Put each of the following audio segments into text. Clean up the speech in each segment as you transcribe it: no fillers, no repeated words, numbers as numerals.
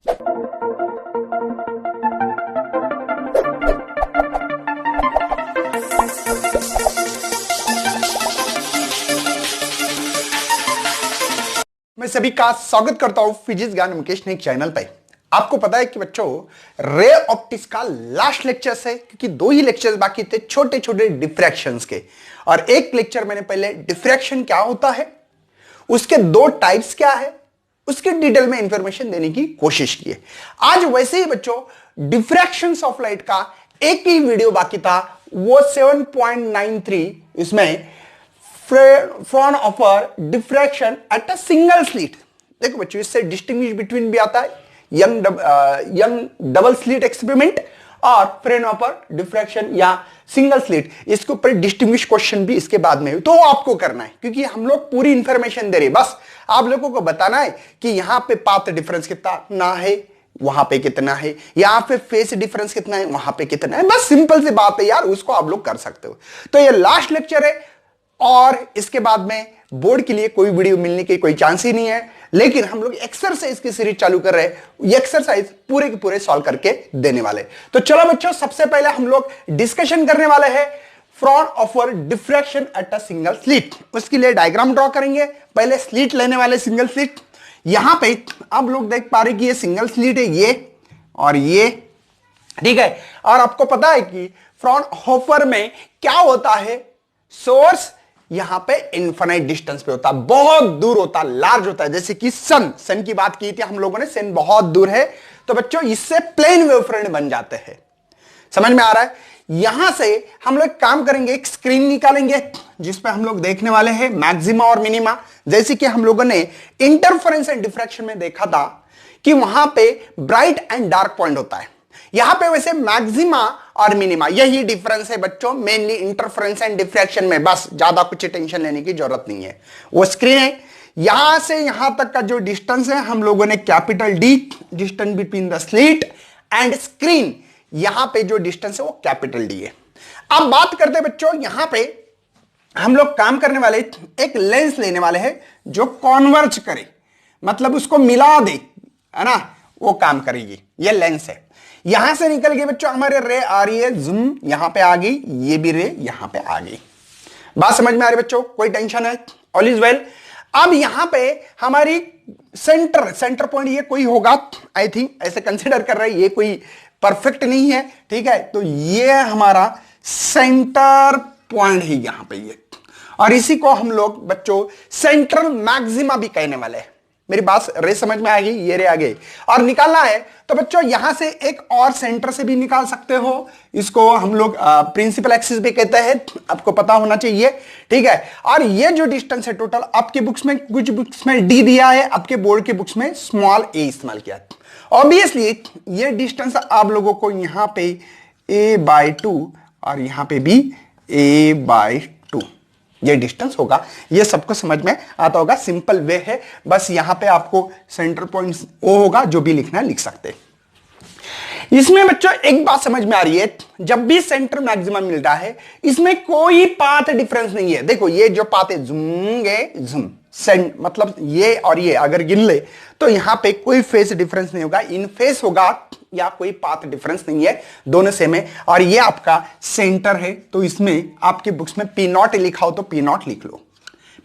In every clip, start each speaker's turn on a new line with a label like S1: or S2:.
S1: मैं सभी का स्वागत करता हूं फिजिक्स ज्ञान मुकेश ने चैनल पे। आपको पता है कि बच्चों रे ऑप्टिक्स का लास्ट लेक्चर है, क्योंकि 2 ही लेक्चर्स बाकी थे छोटे छोटे डिफ्रैक्शंस के, और एक लेक्चर मैंने पहले डिफ्रैक्शन क्या होता है, उसके 2 टाइप्स क्या है, उसके डिटेल में इंफॉर्मेशन देने की कोशिश की है। आज वैसे ही बच्चों डिफ्रैक्शंस ऑफ लाइट का एक ही वीडियो बाकी था, वो 7.93 इसमें frown offer diffraction at a single slit. देखो बच्चों, इससे डिस्टिंग्विश बिटवीन भी आता है, यंग डबल स्लिट एक्सपेरिमेंट और फ्रेन ऑफर डिफ्रैक्शन या सिंगल स्लिट। इसके ऊपर डिस्टिंग्विश क्वेश्चन भी इसके बाद में तो आपको करना है, क्योंकि हम लोग पूरी इंफॉर्मेशन दे रहे हैं। बस आप लोगों को बताना है कि यहां पे पाथ डिफरेंस कितना ना है, वहां पे कितना है, यहां पे फेस डिफरेंस कितना है, वहां पे कितना है। बस सिंपल सी बात है यार, उसको आप लोग कर सकते हो। तो ये लास्ट लेक्चर है और इसके बाद में बोर्ड के लिए कोई वीडियो मिलने की कोई चांस ही नहीं है, लेकिन हम लोग एक्सरसाइज की सीरीज चालू कर रहे हैं। ये एक्सरसाइज पूरे के पूरे सॉल्व करके देने वाले। तो चलो बच्चों, सबसे पहले हम लोग डिस्कशन करने वाले हैं frown offer diffraction at a single slit. उसके लिए डायग्राम ड्रॉ करेंगे। पहले स्लिट लेने वाले, सिंगल स्लिट। यहां पे आप लोग देख पा रहे कि ये सिंगल स्लिट है, ये और ये, ठीक है। और आपको पता है कि फ्रॉन ऑफर में क्या होता है, सोर्स यहां पे इनफाइनाइट डिस्टेंस पे होता है, बहुत दूर होता है, लार्ज होता है। जैसे कि सन की बात की थी हम लोगों ने, सन बहुत दूर है, तो बच्चों इससे प्लेन वेवफ्रंट बन जाते हैं। समझ में आ रहा है। यहां से हम लोग काम करेंगे, एक स्क्रीन निकालेंगे जिसपे हम लोग देखने वाले हैं मैक्सिमा और मिनिमा। जैसे कि हम लोगों ने इंटरफेरेंस एंड डिफ्रैक्शन में देखा था कि वहां पे ब्राइट एंड डार्क पॉइंट होता है, यहां पे वैसे मैक्सिमा और मिनिमा, यही डिफरेंस है बच्चों मेनली इंटरफेरेंस एंड डिफ्रैक्शन में। बस ज्यादा कुछ टेंशन लेने की जरूरत नहीं है। वो स्क्रीन है, यहां से यहां तक का जो डिस्टेंस है हम लोगों ने capital D, distance between the slit and screen, यहां पे जो डिस्टेंस है वो कैपिटल डी है। अब बात करते हैं बच्चों, यहां पे हम लोग काम करने वाले एक लेंस लेने वाले हैं जो कॉन्वर्ज करे, मतलब उसको मिला दे, है ना, वो काम करेगी। ये लेंस है। यहां से निकल गए बच्चों हमारे रे आ रही है, जूम यहां पे आ गई, ये भी रे यहां पे आ गई। बात समझ में आ रही बच्चों, कोई टेंशन है, ऑल इज वेल। अब यहां पे हमारी सेंटर पॉइंट ये कोई होगा, आई थिंक ऐसे कंसिडर कर रहे हैं, ये कोई परफेक्ट नहीं है, ठीक है। तो ये हमारा सेंटर पॉइंट है यहां पे ये, और इसी को हम लोग बच्चों सेंट्रल मैक्सिमा भी कहने वाले हैं। मेरी बात रे समझ में आ गई, ये रे आ गई। और निकालना है तो बच्चों यहां से एक और सेंटर से भी निकाल सकते हो, इसको हम लोग प्रिंसिपल एक्सिस भी कहते हैं, आपको पता होना चाहिए, ठीक है। और ये जो डिस्टेंस है टोटल, आपके बुक्स में कुछ बुक्स में डी दिया है, आपके बोर्ड के बुक्स में स्मॉल ए इस्तेमाल किया है। ऑब्वियसली ये डिस्टेंस आप लोगों को यहां पे a/2 और यहां पे भी a/2 ये डिस्टेंस होगा। ये सबको समझ में आता होगा, सिंपल वे है। बस यहां पे आपको सेंटर पॉइंट ओ होगा, जो भी लिखना है लिख सकते हैं। इसमें बच्चों एक बात समझ में आ रही है, जब भी सेंटर मैक्सिमम मिल रहा है इसमें कोई पाथ डिफरेंस नहीं है। देखो ये जो पाथ है, जूम मतलब ये और ये अगर गिन ले तो यहां पे कोई फेस डिफरेंस नहीं होगा, इन फेस होगा या कोई पाथ डिफरेंस नहीं है, दोनों सेम है। और ये आपका सेंटर है, तो इसमें आपके बुक्स में P0 लिखा हो तो P0 लिख लो।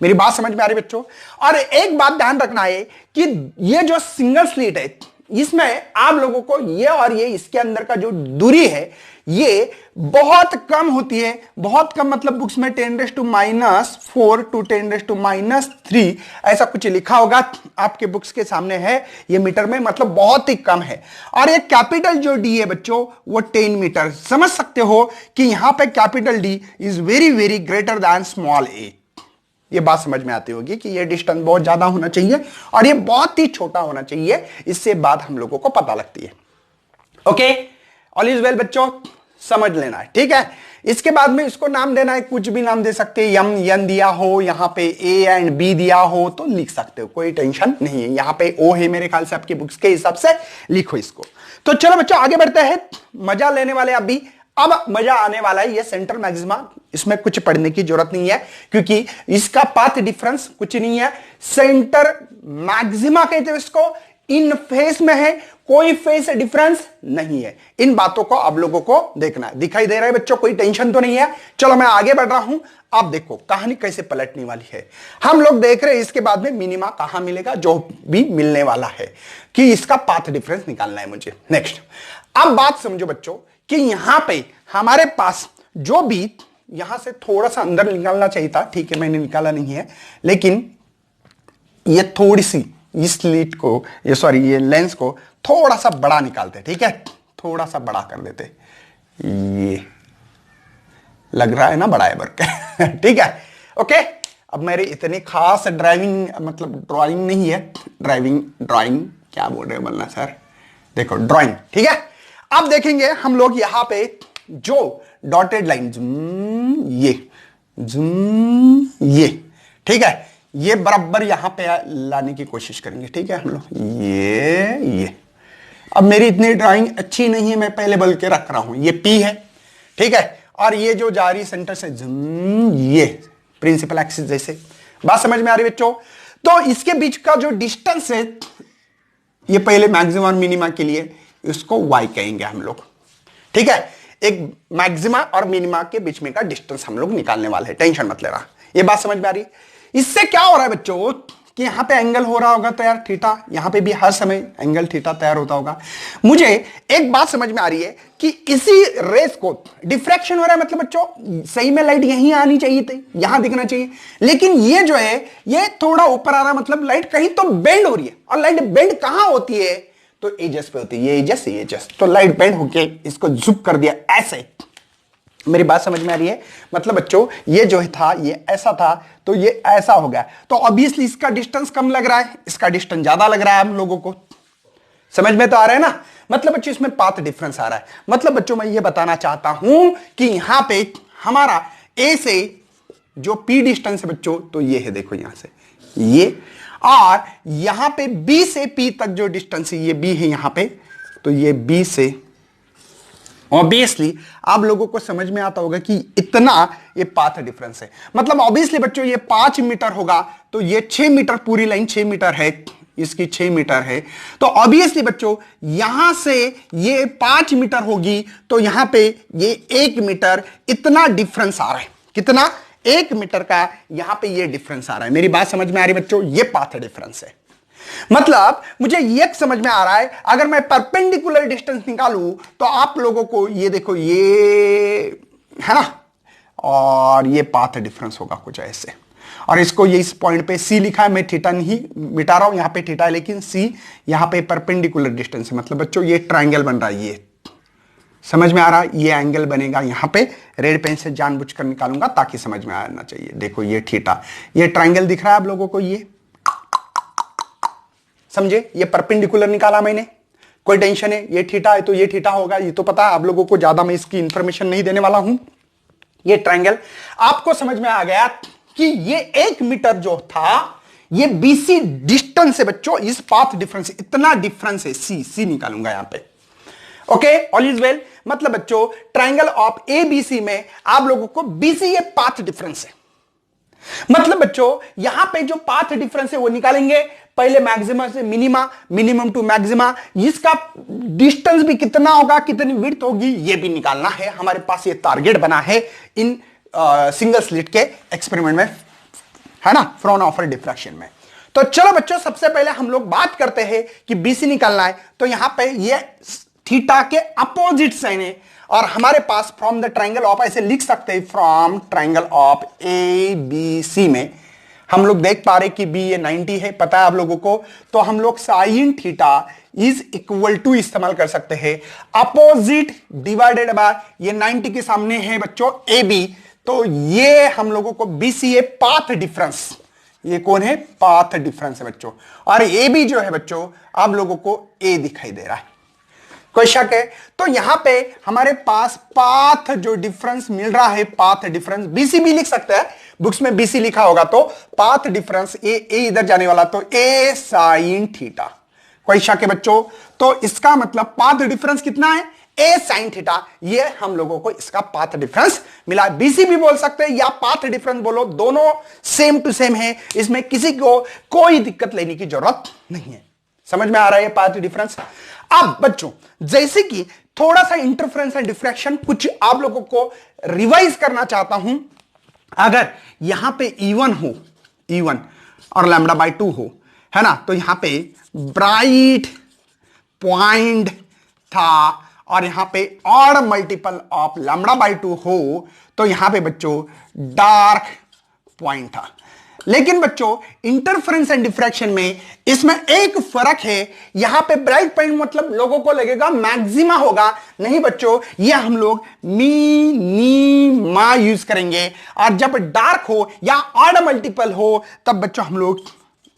S1: मेरी बात समझ में आ रही बच्चों। और एक बात ध्यान रखना है कि ये जो सिंगल स्लिट है, इसमें आप लोगों को ये और ये इसके अंदर का जो दूरी है ये बहुत कम होती है, बहुत कम, मतलब बुक्स में 10⁻⁴ टू 10⁻³ ऐसा कुछ लिखा होगा, आपके बुक्स के सामने है ये मीटर में, मतलब बहुत ही कम है। और ये कैपिटल जो डी है बच्चों वो 10 मीटर। समझ सकते हो कि यहां पे capital D is very very greater than small A. ये बात समझ में आती होगी कि ये डिस्टेंस बहुत ज्यादा होना चाहिए और ये बहुत ही छोटा होना चाहिए, इससे बात हम लोगों को पता लगती है। ओके, ऑल इज वेल बच्चों, समझ लेना है, ठीक है। इसके बाद में इसको नाम देना है, कुछ भी नाम दे सकते हैं, यन दिया हो, यहां पे ए एंड बी दिया हो तो लिख सकते हो, कोई टेंशन नहीं है। यहां पे ओ है मेरे ख्याल से, आपके बुक्स के हिसाब से लिखो इसको। तो चलो बच्चों आगे बढ़ते हैं, मजा लेने वाले अभी। अब मजा आने वाला है, ये सेंट्रल मैक्सिमा, इसमें कुछ पढ़ने की जरूरत नहीं है क्योंकि इसका पाथ डिफरेंस कुछ नहीं है। सेंटर मैक्सिमा कहते हैं इसको, इन फेस में है, कोई फेस डिफरेंस नहीं है। इन बातों को आप लोगों को देखना है। दिखाई दे रहा है बच्चों? कोई टेंशन तो नहीं है? चलो मैं आगे बढ़ रहा हूं। आप देखो कहानी कैसे पलटने वाली है। हम लोग देख रहे हैं इसके बाद में मिनिमा कहां मिलेगा, जो भी मिलने वाला है, कि इसका पाथ डिफरेंस निकालना है मुझे। नेक्स्ट, अब बात समझो बच्चों कि यहां पे हमारे पास जो भी यहां से थोड़ा सा अंदर निकालना चाहिए था, ठीक है मैंने निकाला नहीं है, लेकिन ये थोड़ी सी इस स्लिट को, ये सॉरी ये लेंस को थोड़ा सा बड़ा निकालते, ठीक है, थोड़ा सा बड़ा कर देते। ये लग रहा है ना बड़ा है वर्क ठीक है, ओके। अब मेरे इतनी खास ड्राइविंग मतलब ड्राइंग नहीं है, ड्राइंग क्या बोल रहे हो बोलना सर, देखो ड्राइंग, ठीक है। अब देखेंगे हम लोग यहां पे जो डॉटेड लाइन ये ठीक है, ये बराबर यहां पे लाने की कोशिश करेंगे, ठीक है हम लोग ये। अब मेरी इतनी ड्राइंग अच्छी नहीं है, मैं पहले बोल के रख रहा हूं, ये पी है, ठीक है, और ये जो जा रही सेंटर से ये प्रिंसिपल एक्सिस जैसे। बात समझ में आ रही बच्चों? तो इसके बीच का जो डिस्टेंस है, ये पहले मैक्सिमा और मिनिमा के लिए इसको y कहेंगे हम लोग, ठीक है। एक मैक्सिमा और मिनिमा के बीच में का डिस्टेंस हम लोग निकालने वाले हैं, टेंशन मत लेना। ये बात समझ में आ रही? इससे क्या हो रहा है बच्चों कि यहां पे एंगल हो रहा होगा तैयार थीटा, यहां पे भी हर समय एंगल थीटा तैयार होता होगा। मुझे एक बात समझ में आ रही है कि इसी रेस को डिफ्रैक्शन हो रहा है, मतलब बच्चों सही में लाइट यहीं आनी चाहिए थी, यहां दिखना चाहिए, लेकिन ये जो है ये थोड़ा ऊपर आ रहा है, मतलब लाइट कहीं तो बेंड हो रही है। और लाइट बेंड कहां होती है? तो एजेस पे होती है, ये एजेस, तो लाइट बेंड होके इसको जुक कर दिया ऐसे। मेरी बात समझ में आ रही है? मतलब बच्चों ये जो था ये ऐसा था, तो ये ऐसा हो गया, तो ऑब्वियसली इसका डिस्टेंस कम लग रहा है, इसका डिस्टेंस ज्यादा लग रहा है हम लोगों को। समझ में तो आ रहा है ना? मतलब बच्चों इसमें पाथ डिफरेंस आ रहा है। मतलब बच्चों मैं ये बताना चाहता हूं कि यहां पे हमारा ए से जो पी डिस्टेंस है बच्चों, तो ये है, देखो यहां से ये, और यहां पे बी से पी तक जो डिस्टेंस है, ये बी है यहां पे, तो ये बी से ऑब्वियसली आप लोगों को समझ में आता होगा कि इतना ये पाथ डिफरेंस है। मतलब ऑब्वियसली बच्चों ये 5 मीटर होगा, तो ये 6 मीटर, पूरी लाइन 6 मीटर है, इसकी 6 मीटर है, तो ऑब्वियसली बच्चों यहां से ये 5 मीटर होगी, तो यहां पे ये 1 मीटर, इतना डिफरेंस आ रहा है। कितना? 1 मीटर का यहां पे ये डिफरेंस आ रहा है। मेरी बात समझ में आ रही बच्चों? ये पाथ डिफरेंस है। मतलब मुझे ये समझ में आ रहा है, अगर मैं परपेंडिकुलर डिस्टेंस निकालूं तो आप लोगों को ये देखो, ये है ना, और ये पाथ डिफरेंस होगा कुछ ऐसे। और इसको ये इस पॉइंट पे सी लिखा है, मैं थीटा नहीं मिटा रहा हूं, यहां पे थीटा है, लेकिन सी यहां पे परपेंडिकुलर डिस्टेंस है। मतलब बच्चों ये ट्रायंगल बन रहा है, ये समझ में आ रहा है? ये एंगल बनेगा यहां पे, रेड पेन से जानबूझकर निकालूंगा ताकि समझ में आना चाहिए। देखो ये थीटा, ये ट्रायंगल दिख रहा है आप लोगों को, ये समझे? ये परपेंडिकुलर निकाला मैंने, कोई टेंशन है? ये थीटा है तो ये थीटा होगा, ये तो पता है आप लोगों को, ज्यादा मैं इसकी इंफॉर्मेशन नहीं देने वाला हूं। ये ट्रायंगल आपको समझ में आ गया कि ये 1 मीटर जो था, ये बीसी डिस्टेंस है बच्चों, इस पाथ डिफरेंस, इतना डिफरेंस है, सी निकालूंगा यहां पे। Okay, all is well. मतलब बच्चों ट्रायंगल ऑफ एबीसी में आप लोगों को बीसी ये पाथ डिफरेंस है। मतलब बच्चों यहां पे जो पाथ डिफरेंस है वो निकालेंगे, पहले मैक्सिमा से मिनिमा, मिनिमम टू मैक्सिमा, इसका डिस्टेंस भी कितना होगा, कितनी विड्थ होगी, ये भी निकालना है। हमारे पास ये टारगेट बना है इन सिंगल स्लिट के एक्सपेरिमेंट में, है ना, फ्रॉन ऑफर डिफ्रैक्शन में। तो चलो बच्चों सबसे पहले हम लोग बात करते हैं कि बीसी निकालना है, तो यहां पे ये थीटा के अपोजिट साइन है, और हमारे पास फ्रॉम द ट्रायंगल ऑफ, ऐसे लिख सकते हैं, from triangle of A B C में हम लोग देख पा रहे कि बी ये 90 है, पता है आप लोगों को, तो हम लोग sine theta is equal to इस्तेमाल कर सकते हैं अपोजिट डिवाइडेड बाय, ये 90 के सामने है बच्चों ए बी, तो ये हम लोगों को B C A path difference, ये कौन है? पाथ डिफरेंस है बच्चों, और ए बी जो है बच्चों आप लोगों को ए दिखाई दे रहा है, कोई शक है? तो यहां पे हमारे पास पाथ जो डिफरेंस मिल रहा है, पाथ डिफरेंस बीसी भी लिख सकते हैं, बुक्स में बीसी लिखा होगा, तो पाथ डिफरेंस ए इधर जाने वाला, तो ए साइन थीटा, कोई शक है बच्चों? तो इसका मतलब पाथ डिफरेंस कितना है? ए साइन थीटा, ये हम लोगों को इसका पाथ डिफरेंस मिला। बीसी भी बोल सकते हैं या पाथ डिफरेंस बोलो, दोनों सेम टू सेम है, इसमें किसी को कोई दिक्कत लेने की जरूरत नहीं है। समझ में आ रहा है पाथ डिफरेंस? अब बच्चों जैसे कि थोड़ा सा इंटरफेरेंस एंड डिफ्रैक्शन कुछ आप लोगों को रिवाइज करना चाहता हूं। अगर यहां पे E1 हो, E1 और λ/2 हो, है ना, तो यहां पे ब्राइट पॉइंट था और यहां पे ऑड मल्टीपल ऑफ λ/2 हो तो यहां पे बच्चों डार्क पॉइंट था। लेकिन बच्चों इंटरफेरेंस एंड डिफ्रैक्शन में इसमें एक फर्क है, यहां पे ब्राइट पॉइंट मतलब लोगों को लगेगा मैक्सिमा होगा, नहीं बच्चों, ये हम लोग मिनीमा यूज करेंगे। और जब डार्क हो या ऑड मल्टीपल हो तब बच्चों हम लोग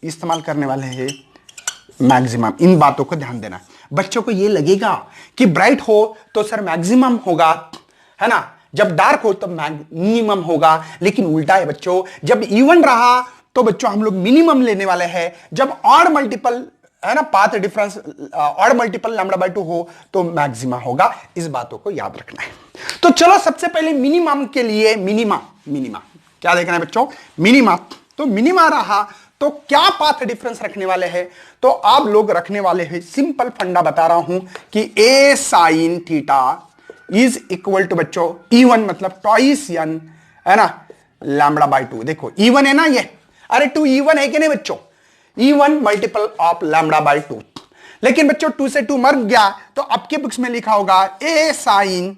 S1: इस्तेमाल करने वाले हैं मैक्सिमम। इन बातों को ध्यान देना। बच्चों को ये लगेगा कि ब्राइट हो तो सर मैक्सिमम होगा, है ना, जब डार्क हो तो मिनिमम होगा, लेकिन उल्टा है बच्चों। जब इवन रहा तो बच्चों हम लोग मिनिमम लेने वाले हैं, जब ऑड मल्टीपल, है ना, पाथ डिफरेंस ऑड मल्टीपल λ/2 हो तो मैक्सिमा होगा। इस बातों को याद रखना है। तो चलो सबसे पहले मिनिमम के लिए मिनिमा क्या देखना है बच्चों? मिनिमा। तो मिनिमा रहा तो क्या पाथ डिफरेंस रखने वाले हैं? तो आप लोग रखने वाले हैं, सिंपल फंडा बता रहा हूं कि a sin theta is equal to बच्चों E1 मतलब ट्वाइस n, है ना, λ/2। देखो E1 है ना ये, अरे 2 E1 है कि नहीं बच्चों? E1 multiple of λ/2। लेकिन बच्चों 2 से 2 मर गया तो आपके बुक्स में लिखा होगा a sin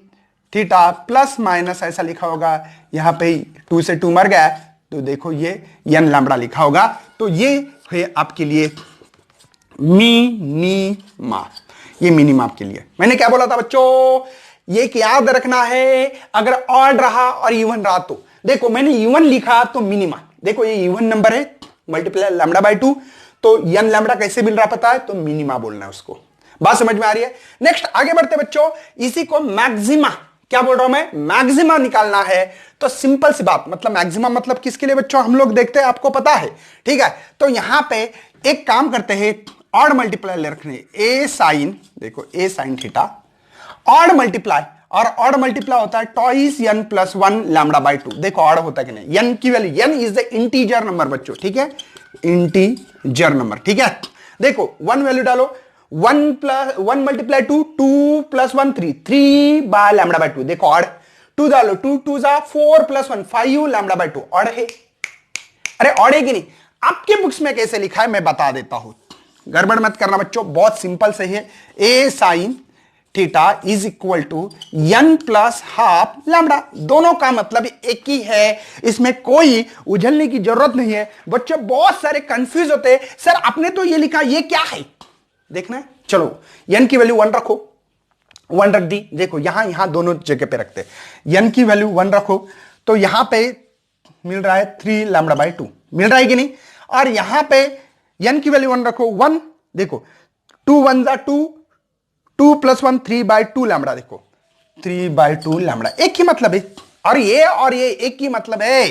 S1: theta plus minus ऐसा लिखा होगा। यहां पे 2 से 2 मर गया तो देखो ये n लैम्बडा लिखा होगा। तो ये है आपके लिए मिनिमा, ये मिनिमा आपके लिए। मैंने क्या बोला था बच्चों? ये याद रखना है, अगर ऑड रहा और इवन रहा तो देखो मैंने इवन लिखा तो मिनिमा, देखो ये इवन नंबर है मल्टीप्लाई λ/2 तो n लैम्बडा कैसे मिल रहा पता है? तो मिनिमा बोलना है उसको। बात समझ में आ रही है? नेक्स्ट आगे बढ़ते बच्चों, इसी को मैक्सिमा, क्या बोल रहा हूं मैं? मैक्सिमा निकालना है। तो सिंपल सी बात, मतलब मैक्सिमा मतलब किसके लिए बच्चों हम लोग देखते हैं, आपको पता है, ठीक है। तो यहां पे एक काम करते हैं, ऑड मल्टीप्लाई ले रखने, a sin, देखो a sin theta odd multiply, और ऑड मल्टीप्लाई होता है ट्वाइस n प्लस 1 λ/2। देखो ऑड होता है कि नहीं? n की value, n is the integer number बच्चों, ठीक है, इंटीजर नंबर, ठीक है। देखो 1 वैल्यू डालो, 1 मल्टीप्लाई 2, 2 प्लस 1 3 बाय λ/2। देखो ऑड, 2 डालो, 2 2 जा 4 प्लस 1 5 λ/2। ऑड है, अरे ऑड है कि नहीं? आपके बुक्स में कैसे लिखा है मैं बता देता हूं, गड़बड़ मत करना बच्चों, बहुत सिंपल से है। a sin theta is equal to n plus half lambda, दोनों का मतलब एक ही है, इसमें कोई उझलने की जरूरत नहीं है। बच्चों बहुत सारे कंफ्यूज होते हैं, सर आपने तो ये लिखा, ये क्या है? देखना है, चलो n की वैल्यू 1 रखो, 1 रख दी। देखो यहां दोनों जगह पे रखते हैं, n की वैल्यू 1 रखो तो यहां पे मिल रहा है 3 λ/2, मिल रहा है कि नहीं? और यहां पे n की वैल्यू 1 रखो, 1, देखो 2 1 जा 2, 2 प्लस 1 3/2 लैम्बडा, देखो 3/2 लैम्बडा, एक ही मतलब है। और ये एक ही मतलब है,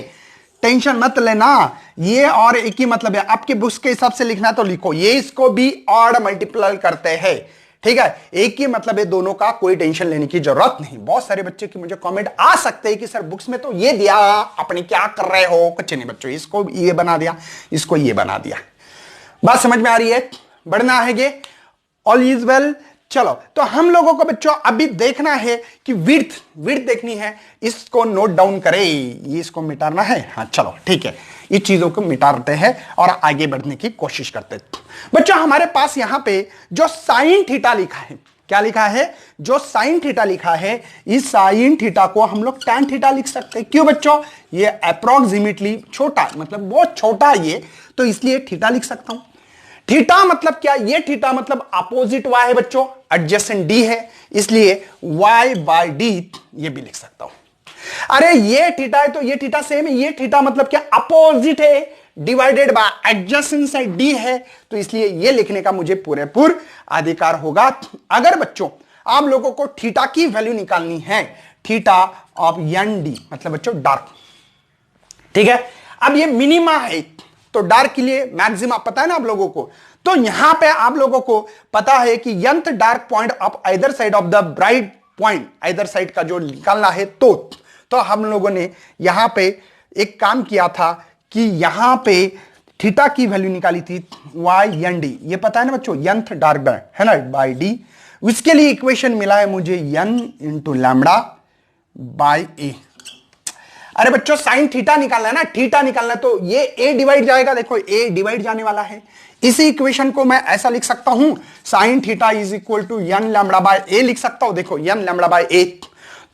S1: टेंशन मत लेना, ये और एक ही मतलब है। आपके बुक्स के हिसाब से लिखना तो लिखो, ये इसको भी ऑड मल्टीप्लाई करते हैं, ठीक है, एक ही मतलब है दोनों का, कोई टेंशन लेने की जरूरत नहीं। बहुत सारे बच्चे की मुझे कमेंट आ सकते हैं कि सर बुक्स में तो ये दिया, अपने क्या कर रहे हो? कुछ नहीं बच्चों, इसको ये बना दिया, इसको ये बना दिया। बात समझ में आ रही है? बढ़ना है ये, ऑल इज वेल। चलो तो हम लोगों को बच्चों अभी देखना है कि विड्थ देखनी है, इसको नोट डाउन करें, ये इसको मिटाना है। हाँ चलो ठीक है, इस चीजों को मिटाते हैं और आगे बढ़ने की कोशिश करते हैं। बच्चों हमारे पास यहां पे जो साइन थीटा लिखा है, क्या लिखा है? जो साइन थीटा लिखा है, इस साइन थीटा को हम लोग टैन थीटा लिख सकते हैं। क्यों बच्चों? ये अप्रोक्सीमेटली छोटा, मतलब बहुत छोटा ये, तो इसलिए थीटा लिख सकता हूं। थीटा मतलब क्या? ये थीटा मतलब अपोजिट y है बच्चों, एडजेसेंट d है, इसलिए y/d ये भी लिख सकता हूं। अरे ये थीटा है तो ये थीटा सेम है, ये थीटा मतलब क्या? अपोजिट है, divided by adjacent side d है, तो इसलिए ये लिखने का मुझे पूरेपूर अधिकार होगा। अगर बच्चों आप लोगों को थीटा की वैल्यू निकालनी है, थीटा ऑफ nd मतलब बच्चों डार्क, ठीक है। अब ये मिनिमा है तो डार्क के लिए मैक्सिमा पता है ना आप लोगों को, तो यहां पे आप लोगों को पता है कि nth dark point of either side of the bright point, either side का जो निकालना है, तो हम लोगों ने यहां पे एक काम किया था कि यहां पे थीटा की वैल्यू निकाली थी वाई एन डी, ये पता है ना बच्चों, nth डार्क बैंड है ना, बाई डी। उसके लिए इक्वेशन मिला है मुझे n इंटू लैम्बडा बाई ए। अरे बच्चों साइन थीटा निकालना है ना, थीटा निकालना है, तो ये ए डिवाइड जाएगा, देखो ए डिवाइड जाने वाला है। इसी इक्वेशन को मैं ऐसा लिख सकता हूं, sine theta is equal to n lambda by A लिख सकता हूं, देखो n लैम्बडा बाय ए।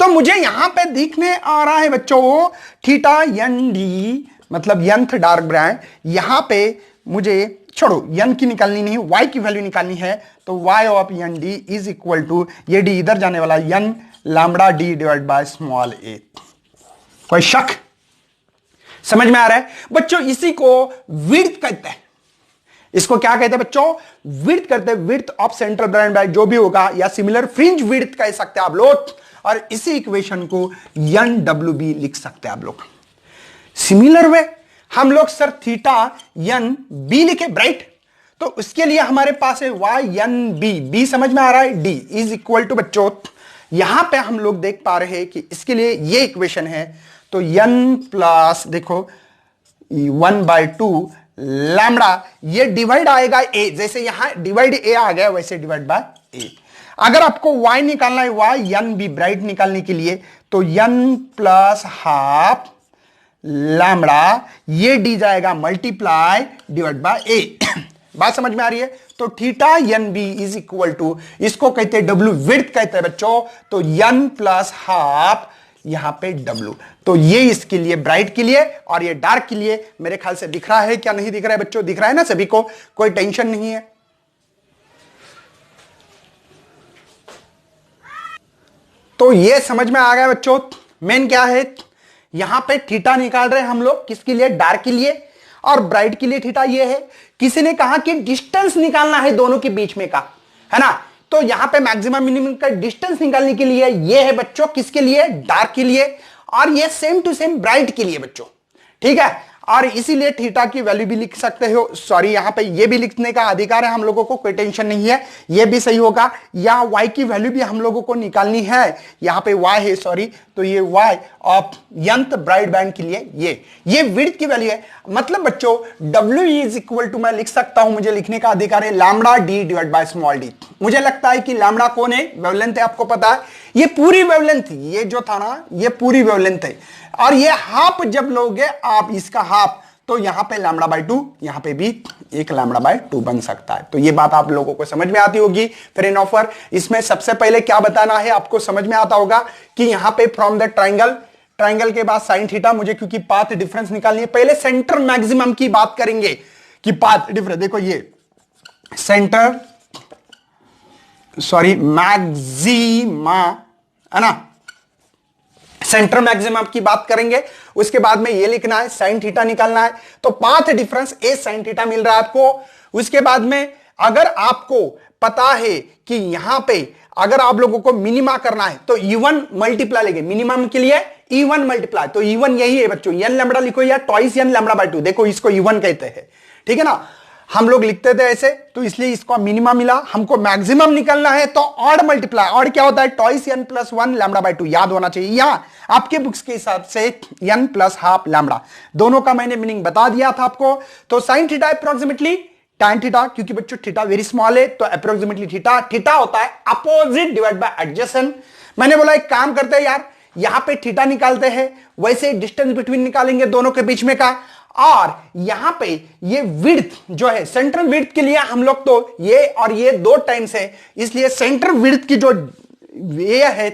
S1: तो मुझे यहां पे दिखने आ रहा है बच्चों थीटा एन डी मतलब nth डार्क बैंड, यहां पे मुझे छोड़ो n की निकालनी नहीं, y की वैल्यू निकालनी है, तो y of N D is equal to, ये डी इधर जाने वाला, n लैम्बडा D divide by small A. कोई शक? समझ में आ रहा है बच्चों? इसी को विड्थ कहते हैं। इसको क्या कहते हैं बच्चों? विड्थ कहते हैं, width of central band by जो भी होगा, या सिमिलर फ्रिंज विड्थ कह सकते हैं आप लोग। और इसी इक्वेशन को NWB लिख सकते हैं आप लोग। सिमिलर वे हम लोग सर थीटा एन बी लिखे ब्राइट, तो उसके लिए हमारे पास है वाई एन बी, बी समझ में आ रहा है, डी इज इक्वल टू बच्चों, यहां पे हम लोग देख पा रहे हैं कि इसके लिए ये इक्वेशन है, तो n प्लस देखो 1/2 लैम्बडा, ये डिवाइड आएगा ए, जैसे यहां डिवाइड ए आ गया वैसे डिवाइड बाय ए। अगर आपको y निकालना है, y एन बी ब्राइट निकालने के लिए, तो n प्लस हाफ लैम्बडा, ये डी जाएगा मल्टीप्लाई डिवाइड बाय ए। बात समझ में आ रही है? तो theta N B is equal to, इसको कहते हैं डब्ल्यू विड्थ कहते हैं बच्चों, तो n प्लस हाफ यहां पे W। तो ये इसके लिए ब्राइट के लिए, और ये डार्क के लिए मेरे ख्याल से दिख रहा है, क्या नहीं दिख रहा है बच्चों? दिख रहा है ना सभी को, कोई टेंशन नहीं है। तो ये समझ में आ गया बच्चों, मेन क्या है, यहां पे थीटा निकाल रहे हैं हम लोग, किसके लिए? डार्क के लिए, और ब्राइट के लिए थीटा ये है। किसी ने कहा कि डिस्टेंस निकालना है दोनों के बीच में का, है ना, तो यहां पे मैक्सिमम मिनिमम का डिस्टेंस निकालने के लिए ये है बच्चों, किसके लिए? डार्क के लिए, और ये सेम टू सेम ब्राइट के लिए बच्चों, ठीक है। और इसीलिए थीटा की वैल्यू भी लिख सकते हो, सॉरी यहां पे ये भी लिखने का अधिकार है हम लोगों को, कोई टेंशन नहीं है, ये भी सही होगा। या y की वैल्यू भी हम लोगों को निकालनी है, यहां पे y है सॉरी, तो ये y of nth bright band के लिए ये विड्थ की वैल्यू है। मतलब बच्चों w इज इक्वल टू, मैं लिख सकता हूं, मुझे लिखने का अधिकार है, lambda D divide by small D. मुझे लगता है कि लैम्बडा कौन है? वेवलेंथ है, आपको पता है, ये पूरी वेवलेंथ, ये जो था ना ये पूरी वेवलेंथ है, और ये हाफ जब लोगे आप इसका हाफ, तो यहां पे लैम्बडा बाय 2, यहां पे भी एक लैम्बडा बाय 2 बन सकता है। तो ये बात आप लोगों को समझ में आती होगी। फ्रेंड ऑफर, इसमें सबसे पहले क्या बताना है आपको, समझ में आता होगा कि यहां पे फ्रॉम द ट्राइंगल के बाद साइन थीटा, मुझे क्योंकि पाथ डिफरेंस निकालनी है, पहले सेंटर मैक्सिमम की बात करेंगे कि पाथ डिफरेंस, देखो ये सेंटर सॉरी मैक्सिमा है ना, सेंटर मैक्सिमम की बात करेंगे। उसके बाद में ये लिखना है, साइन थीटा निकालना है, तो पाथ डिफरेंस ए साइन थीटा मिल रहा है आपको। उसके बाद में अगर आपको पता है कि यहां पे अगर आप लोगों को मिनिमा करना है तो E1 मल्टीप्लाई लेंगे, मिनिमम के लिए E1 मल्टीप्लाई, तो E1 यही है बच्चों, n लैम्बडा लिखो या ट्वाइस n लैम्बडा बाय 2, देखो इसको E1 कहते हैं, ठीक है ना, हम लोग लिखते थे ऐसे, तो इसलिए इसको मिनिमम मिला। हमको मैक्सिमम निकलना है तो ऑड मल्टीप्लाई, ऑड क्या होता है? Twice n plus 1 lambda by 2, याद होना चाहिए। यहां आपके बुक्स के हिसाब से n प्लस हाफ लैम्बडा, दोनों का मैंने मीनिंग बता दिया था आपको। तो sine theta approximately tan theta, क्योंकि बच्चों थीटा वेरी स्मॉल है, तो अप्रोक्सीमेटली थीटा होता है अपोजिट डिवाइड बाय एडजेसेंट। मैंने बोला एक काम करते हैं यार, यहां पे थीटा निकालते हैं, वैसे डिस्टेंस बिटवीन निकालेंगे दोनों के बीच में का, और यहां पे ये विड्थ जो है, सेंट्रल विड्थ के लिए हम लोग तो ये और ये 2 टाइम्स है, इसलिए सेंट्रल विड्थ की जो ये है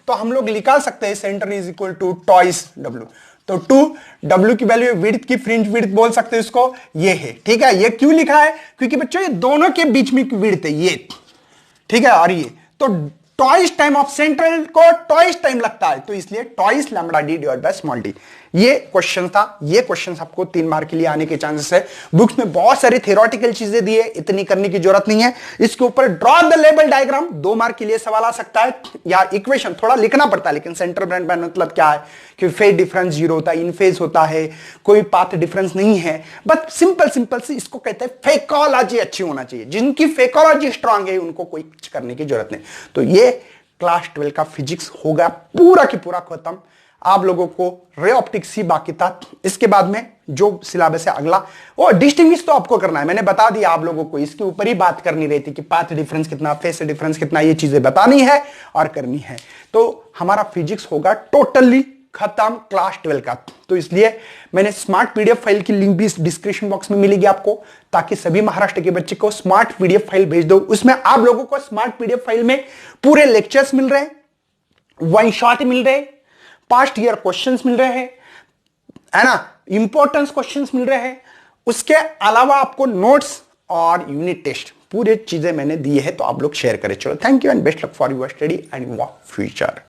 S1: तो हम लोग निकाल सकते हैं, centre is equal to twice W। तो 2W की वैल्यू विड्थ की, फ्रिंज विड्थ बोल सकते हैं इसको, ये है, ठीक है। ये क्यों लिखा है? क्योंकि बच्चों ये दोनों के बीच में विड्थ है ये, ठीक है, और ये तो ट्वाइस टाइम ऑफ सेंट्रल को ट्वाइस टाइम लगता है, तो इसलिए twice lambda D divide by small D. ये क्वेश्चन था, ये क्वेश्चन आपको 3 मार्क के लिए आने के चांसेस है। बुक्स में बहुत सारी थ्योरेटिकल चीजें दी है, इतनी करने की जरूरत नहीं है। इसके ऊपर draw the label diagram, 2 mark के लिए सवाल आ सकता है, या इक्वेशन थोड़ा लिखना पड़ता है, लेकिन सेंटर ब्रांड बैंड मतलब क्या है कि फेज डिफरेंस 0 होता है, इन फेज होता है, कोई पाथ डिफरेंस नहीं है, बट सिंपल से इसको कहते हैं फेकोलॉजी अच्छी होना चाहिए। जिनकी फेकोलॉजी स्ट्रांग है उनको कोई करने की जरूरत नहीं। तो ये क्लास 12 का फिजिक्स होगा पूरा की पूरा खत्म। आप लोगों को रे ऑप्टिक्स ही बाकी था। इसके बाद में जो सिलेबस है अगला वो डिस्टिंग्विश तो आपको करना है, मैंने बता दिया आप लोगों को, इसके ऊपर ही बात करनी रहती कि पाथ डिफरेंस कितना, फेस डिफरेंस कितना, ये चीजें बतानी है और करनी है। तो हमारा फिजिक्स होगा टोटली खत्म क्लास 12 का। तो इसलिए मैंने स्मार्ट पीडीएफ फाइल की लिंक भी डिस्क्रिप्शन बॉक्स में मिलेगी आपको, ताकि सभी महाराष्ट्र के बच्चे को स्मार्ट पीडीएफ फाइल भेज दो। उसमें आप लोगों को स्मार्ट पीडीएफ फाइल में पूरे लेक्चर्स मिल रहे हैं, वन शॉट मिल रहे, पास्ट ईयर क्वेश्चंस मिल रहे हैं, है ना, इंपॉर्टेंस क्वेश्चंस मिल रहे हैं। उसके अलावा आपको नोट्स और यूनिट टेस्ट पूरी चीजें मैंने दी है, तो आप लोग शेयर करें। चलो, thank you and best luck for your study and your future.